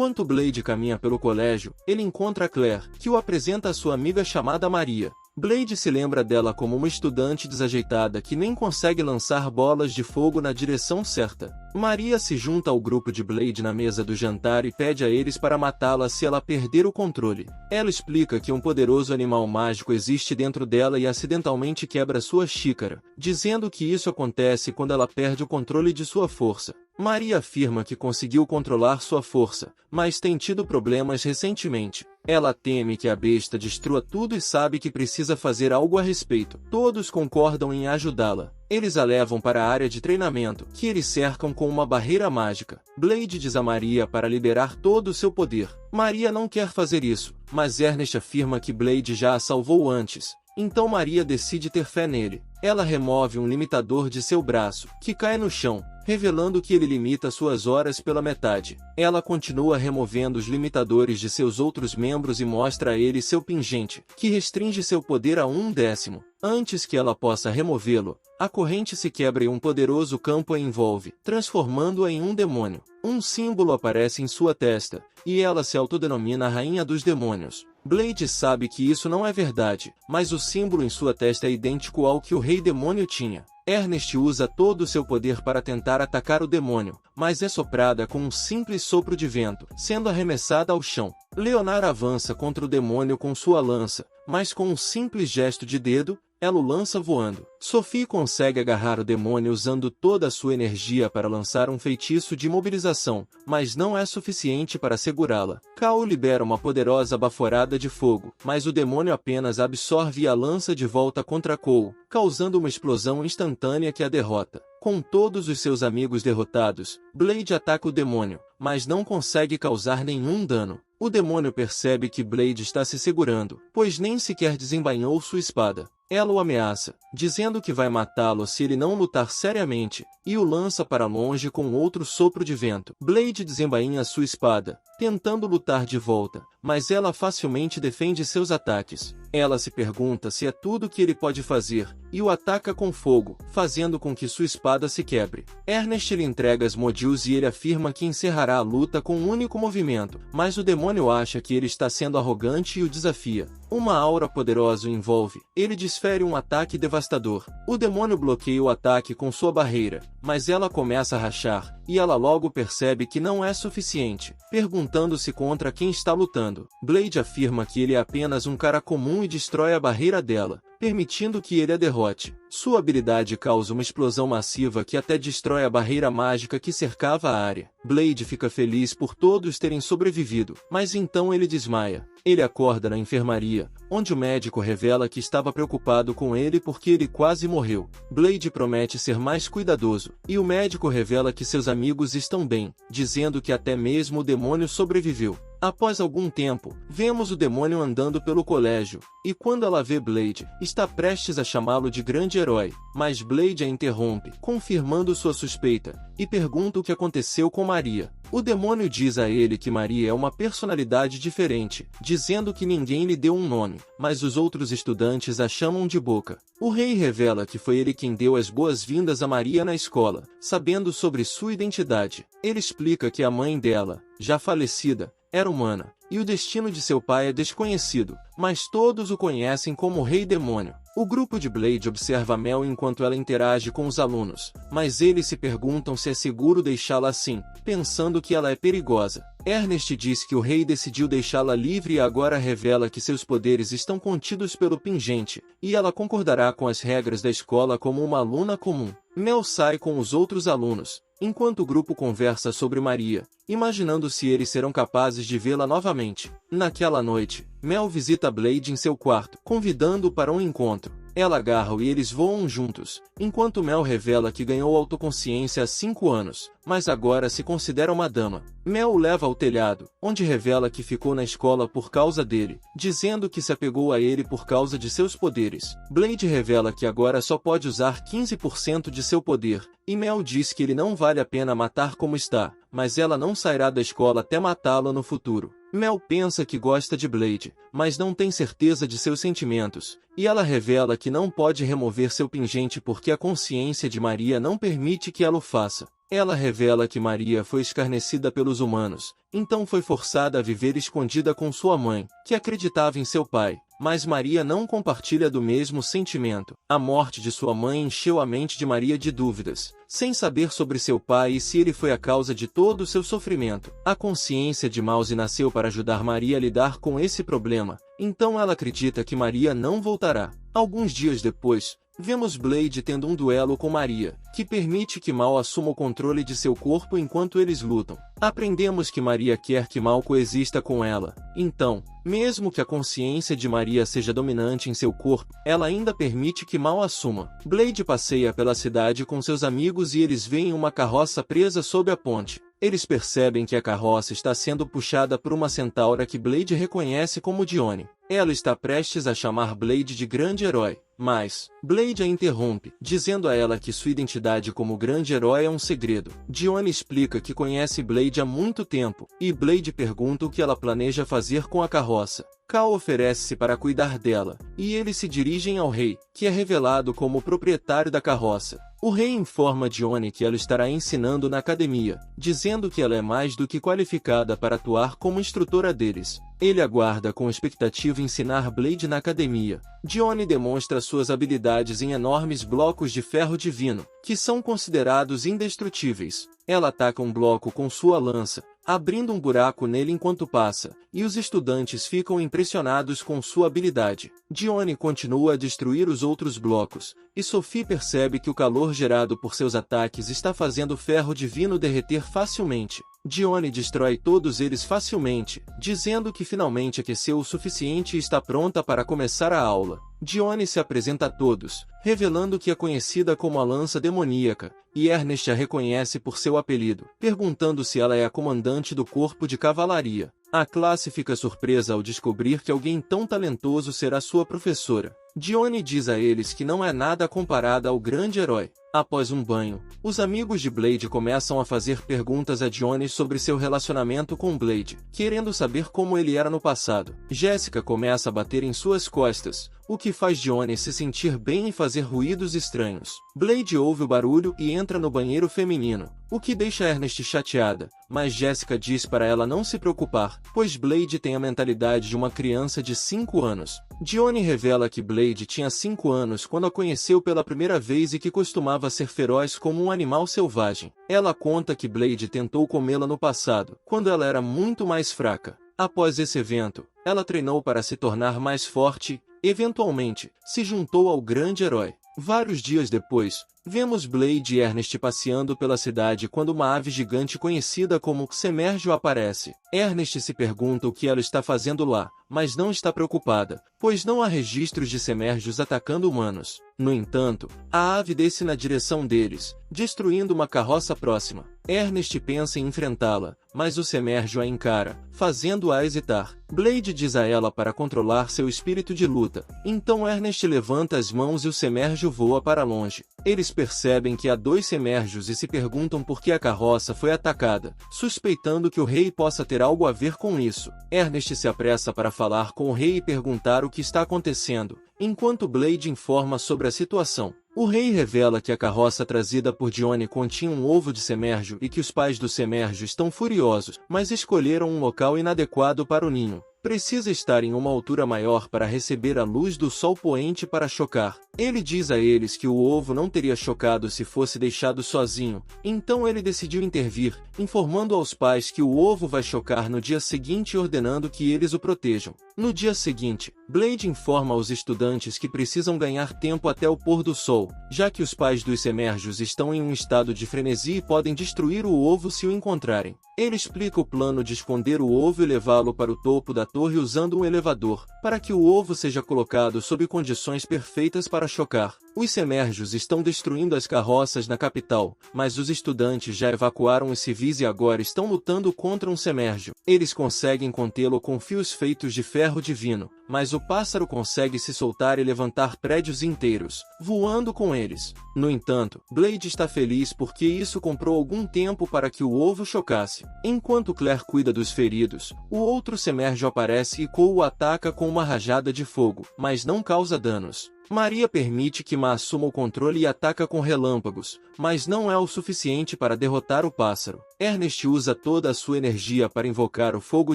Enquanto Blade caminha pelo colégio, ele encontra Claire, que o apresenta a sua amiga chamada Maria. Blade se lembra dela como uma estudante desajeitada que nem consegue lançar bolas de fogo na direção certa. Maria se junta ao grupo de Blade na mesa do jantar e pede a eles para matá-la se ela perder o controle. Ela explica que um poderoso animal mágico existe dentro dela e acidentalmente quebra sua xícara, dizendo que isso acontece quando ela perde o controle de sua força. Maria afirma que conseguiu controlar sua força, mas tem tido problemas recentemente. Ela teme que a besta destrua tudo e sabe que precisa fazer algo a respeito. Todos concordam em ajudá-la. Eles a levam para a área de treinamento, que eles cercam com uma barreira mágica. Blade diz a Maria para liberar todo o seu poder. Maria não quer fazer isso, mas Ernest afirma que Blade já a salvou antes. Então Maria decide ter fé nele. Ela remove um limitador de seu braço, que cai no chão, revelando que ele limita suas horas pela metade. Ela continua removendo os limitadores de seus outros membros e mostra a ele seu pingente, que restringe seu poder a 1/10. Antes que ela possa removê-lo, a corrente se quebra e um poderoso campo a envolve, transformando-a em um demônio. Um símbolo aparece em sua testa, e ela se autodenomina a Rainha dos Demônios. Blade sabe que isso não é verdade, mas o símbolo em sua testa é idêntico ao que o Rei Demônio tinha. Ernest usa todo o seu poder para tentar atacar o demônio, mas é soprada com um simples sopro de vento, sendo arremessada ao chão. Leonard avança contra o demônio com sua lança, mas com um simples gesto de dedo, ela o lança voando. Sophie consegue agarrar o demônio usando toda a sua energia para lançar um feitiço de imobilização, mas não é suficiente para segurá-la. Kao libera uma poderosa baforada de fogo, mas o demônio apenas absorve e a lança de volta contra Cole, causando uma explosão instantânea que a derrota. Com todos os seus amigos derrotados, Blade ataca o demônio, mas não consegue causar nenhum dano. O demônio percebe que Blade está se segurando, pois nem sequer desembainhou sua espada. Ela o ameaça, dizendo que vai matá-lo se ele não lutar seriamente, e o lança para longe com outro sopro de vento. Blade desembainha sua espada, tentando lutar de volta, mas ela facilmente defende seus ataques. Ela se pergunta se é tudo o que ele pode fazer, e o ataca com fogo, fazendo com que sua espada se quebre. Ernest lhe entrega as Modules e ele afirma que encerrará a luta com um único movimento, mas o demônio acha que ele está sendo arrogante e o desafia. Uma aura poderosa o envolve. Ele desfere um ataque devastador. O demônio bloqueia o ataque com sua barreira, mas ela começa a rachar, e ela logo percebe que não é suficiente, perguntando-se contra quem está lutando. Blade afirma que ele é apenas um cara comum e destrói a barreira dela, permitindo que ele a derrote. Sua habilidade causa uma explosão massiva que até destrói a barreira mágica que cercava a área. Blade fica feliz por todos terem sobrevivido, mas então ele desmaia. Ele acorda na enfermaria, onde o médico revela que estava preocupado com ele porque ele quase morreu. Blade promete ser mais cuidadoso, e o médico revela que seus amigos estão bem, dizendo que até mesmo o demônio sobreviveu. Após algum tempo, vemos o demônio andando pelo colégio, e quando ela vê Blade, está prestes a chamá-lo de grande herói, mas Blade a interrompe, confirmando sua suspeita, e pergunta o que aconteceu com Maria. O demônio diz a ele que Maria é uma personalidade diferente, dizendo que ninguém lhe deu um nome, mas os outros estudantes a chamam de Boca. O rei revela que foi ele quem deu as boas-vindas a Maria na escola, sabendo sobre sua identidade. Ele explica que a mãe dela, já falecida, era humana, e o destino de seu pai é desconhecido, mas todos o conhecem como Rei Demônio. O grupo de Blade observa Mel enquanto ela interage com os alunos, mas eles se perguntam se é seguro deixá-la assim, pensando que ela é perigosa. Ernest diz que o rei decidiu deixá-la livre e agora revela que seus poderes estão contidos pelo pingente, e ela concordará com as regras da escola como uma aluna comum. Mel sai com os outros alunos, enquanto o grupo conversa sobre Maria, imaginando se eles serão capazes de vê-la novamente. Naquela noite, Mel visita Blade em seu quarto, convidando-o para um encontro. Ela agarra-o e eles voam juntos, enquanto Mel revela que ganhou autoconsciência há 5 anos, mas agora se considera uma dama. Mel o leva ao telhado, onde revela que ficou na escola por causa dele, dizendo que se apegou a ele por causa de seus poderes. Blade revela que agora só pode usar 15% de seu poder, e Mel diz que ele não vale a pena matar como está, mas ela não sairá da escola até matá-lo no futuro. Mel pensa que gosta de Blade, mas não tem certeza de seus sentimentos, e ela revela que não pode remover seu pingente porque a consciência de Maria não permite que ela o faça. Ela revela que Maria foi escarnecida pelos humanos, então foi forçada a viver escondida com sua mãe, que acreditava em seu pai. Mas Maria não compartilha do mesmo sentimento. A morte de sua mãe encheu a mente de Maria de dúvidas, sem saber sobre seu pai e se ele foi a causa de todo o seu sofrimento. A consciência de Mouse nasceu para ajudar Maria a lidar com esse problema, então ela acredita que Maria não voltará. Alguns dias depois, vemos Blade tendo um duelo com Maria, que permite que Mal assuma o controle de seu corpo enquanto eles lutam. Aprendemos que Maria quer que Mal coexista com ela. Então, mesmo que a consciência de Maria seja dominante em seu corpo, ela ainda permite que Mal assuma. Blade passeia pela cidade com seus amigos e eles veem uma carroça presa sob a ponte. Eles percebem que a carroça está sendo puxada por uma centaura que Blade reconhece como Dione. Ela está prestes a chamar Blade de grande herói, mas Blade a interrompe, dizendo a ela que sua identidade como grande herói é um segredo. Dione explica que conhece Blade há muito tempo, e Blade pergunta o que ela planeja fazer com a carroça. Cal oferece-se para cuidar dela, e eles se dirigem ao rei, que é revelado como o proprietário da carroça. O rei informa Dione que ela estará ensinando na academia, dizendo que ela é mais do que qualificada para atuar como instrutora deles. Ele aguarda com expectativa ensinar Blade na academia. Dione demonstra suas habilidades em enormes blocos de ferro divino, que são considerados indestrutíveis. Ela ataca um bloco com sua lança, abrindo um buraco nele enquanto passa, e os estudantes ficam impressionados com sua habilidade. Dione continua a destruir os outros blocos, e Sophie percebe que o calor gerado por seus ataques está fazendo o ferro divino derreter facilmente. Dione destrói todos eles facilmente, dizendo que finalmente aqueceu o suficiente e está pronta para começar a aula. Dione se apresenta a todos, revelando que é conhecida como a Lança Demoníaca, e Ernest a reconhece por seu apelido, perguntando se ela é a comandante do corpo de cavalaria. A classe fica surpresa ao descobrir que alguém tão talentoso será sua professora. Dione diz a eles que não é nada comparada ao grande herói. Após um banho, os amigos de Blade começam a fazer perguntas a Dione sobre seu relacionamento com Blade, querendo saber como ele era no passado. Jessica começa a bater em suas costas, o que faz Dione se sentir bem e fazer ruídos estranhos. Blade ouve o barulho e entra no banheiro feminino, o que deixa Ernest chateada, mas Jessica diz para ela não se preocupar, pois Blade tem a mentalidade de uma criança de 5 anos. Dione revela que Blade tinha 5 anos quando a conheceu pela primeira vez e que costumava ser feroz como um animal selvagem. Ela conta que Blade tentou comê-la no passado, quando ela era muito mais fraca. Após esse evento, ela treinou para se tornar mais forte e, eventualmente, se juntou ao grande herói. Vários dias depois, vemos Blade e Ernest passeando pela cidade quando uma ave gigante conhecida como Semergio aparece. Ernest se pergunta o que ela está fazendo lá, mas não está preocupada, pois não há registros de Semergios atacando humanos. No entanto, a ave desce na direção deles, destruindo uma carroça próxima. Ernest pensa em enfrentá-la, mas o Semergio a encara, fazendo-a hesitar. Blade diz a ela para controlar seu espírito de luta. Então Ernest levanta as mãos e o Semergio voa para longe. Eles percebem que há 2 Semergios e se perguntam por que a carroça foi atacada, suspeitando que o rei possa ter algo a ver com isso. Ernest se apressa para falar com o rei e perguntar o que está acontecendo, enquanto Blade informa sobre a situação. O rei revela que a carroça trazida por Dione continha um ovo de Semergio e que os pais do Semergio estão furiosos, mas escolheram um local inadequado para o ninho. Precisa estar em uma altura maior para receber a luz do sol poente para chocar. Ele diz a eles que o ovo não teria chocado se fosse deixado sozinho, então ele decidiu intervir, informando aos pais que o ovo vai chocar no dia seguinte e ordenando que eles o protejam. No dia seguinte, Blade informa aos estudantes que precisam ganhar tempo até o pôr do sol, já que os pais dos Semergios estão em um estado de frenesi e podem destruir o ovo se o encontrarem. Ele explica o plano de esconder o ovo e levá-lo para o topo da torre usando um elevador, para que o ovo seja colocado sob condições perfeitas para chocar. Os Semergios estão destruindo as carroças na capital, mas os estudantes já evacuaram os civis e agora estão lutando contra um Semergio. Eles conseguem contê-lo com fios feitos de ferro divino, mas o pássaro consegue se soltar e levantar prédios inteiros, voando com eles. No entanto, Blade está feliz porque isso comprou algum tempo para que o ovo chocasse. Enquanto Claire cuida dos feridos, o outro Semerjo aparece e Cole o ataca com uma rajada de fogo, mas não causa danos. Maria permite que Ma assuma o controle e ataca com relâmpagos, mas não é o suficiente para derrotar o pássaro. Ernest usa toda a sua energia para invocar o fogo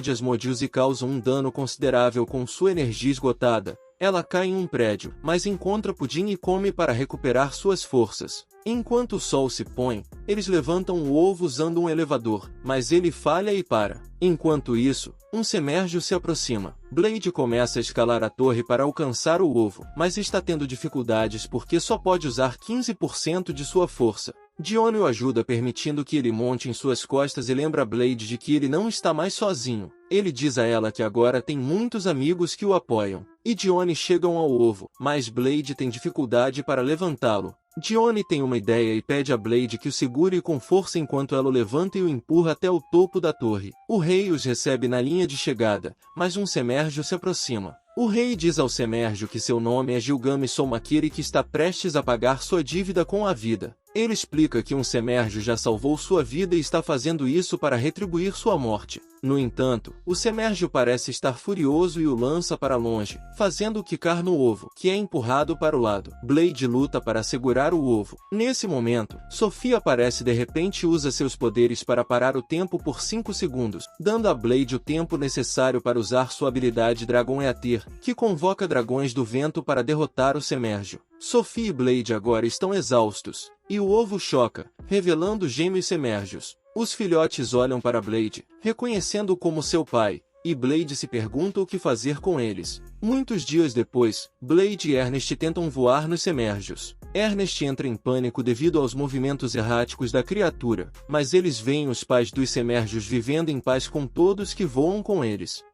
de Asmodeus e causa um dano considerável com sua energia esgotada. Ela cai em um prédio, mas encontra Pudim e come para recuperar suas forças. Enquanto o sol se põe, eles levantam o ovo usando um elevador, mas ele falha e para. Enquanto isso, um Semerjo se aproxima. Blade começa a escalar a torre para alcançar o ovo, mas está tendo dificuldades porque só pode usar 15% de sua força. Dione o ajuda permitindo que ele monte em suas costas e lembra Blade de que ele não está mais sozinho. Ele diz a ela que agora tem muitos amigos que o apoiam. E Dione chegam ao ovo, mas Blade tem dificuldade para levantá-lo. Dione tem uma ideia e pede a Blade que o segure com força enquanto ela o levanta e o empurra até o topo da torre. O rei os recebe na linha de chegada, mas um Semerjo se aproxima. O rei diz ao Semerjo que seu nome é Gilgamesh Solmakir e que está prestes a pagar sua dívida com a vida. Ele explica que um Semerjo já salvou sua vida e está fazendo isso para retribuir sua morte. No entanto, o Semerjo parece estar furioso e o lança para longe, fazendo-o quicar no ovo, que é empurrado para o lado. Blade luta para segurar o ovo. Nesse momento, Sofia aparece de repente e usa seus poderes para parar o tempo por 5 segundos, dando a Blade o tempo necessário para usar sua habilidade Dragon Eater, que convoca dragões do vento para derrotar o Semerjo. Sophie e Blade agora estão exaustos, e o ovo choca, revelando gêmeos Semerjos. Os filhotes olham para Blade, reconhecendo-o como seu pai, e Blade se pergunta o que fazer com eles. Muitos dias depois, Blade e Ernest tentam voar nos Semerjos. Ernest entra em pânico devido aos movimentos erráticos da criatura, mas eles veem os pais dos Semerjos vivendo em paz com todos que voam com eles.